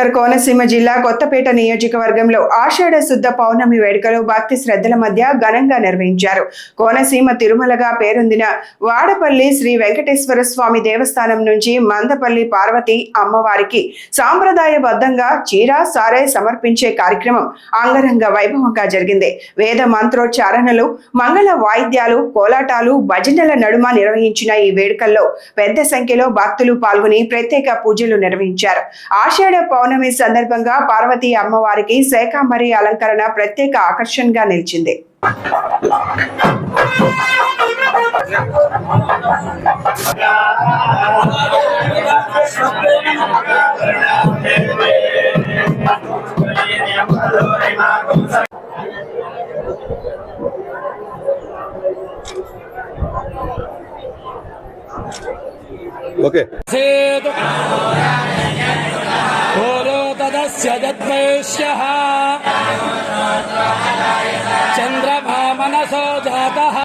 అంబేద్కర్ కోనసీమ జిల్లా కొత్తపేట నియోజకవర్గంలో ఆషాఢ శుద్ధ పౌర్ణమి వేడుకలు భక్తి శ్రద్ధల మధ్య ఘనంగా నిర్వహించారు. కోనసీమ తిరుమలగా పేరొందిన వాడపల్లి శ్రీ వెంకటేశ్వర స్వామి దేవస్థానం నుంచి మందపల్లి పార్వతి అమ్మవారికి సాంప్రదాయబద్ధంగా చీర సారే సమర్పించే కార్యక్రమం అంగరంగ వైభవంగా జరిగింది. వేద మంత్రోచ్చారణలు, మంగళ వాయిద్యాలు, కోలాటాలు, భజనల నడుమ నిర్వహించిన ఈ వేడుకల్లో పెద్ద సంఖ్యలో భక్తులు పాల్గొని ప్రత్యేక పూజలు నిర్వహించారు. ఆషాఢ పౌర్ణమి సందర్భంగా పార్వతీ అమ్మవారికి శాకంబరి అలంకరణ ప్రత్యేక ఆకర్షణగా నిలిచింది. ఓకే चंद्रमा मनसो जातः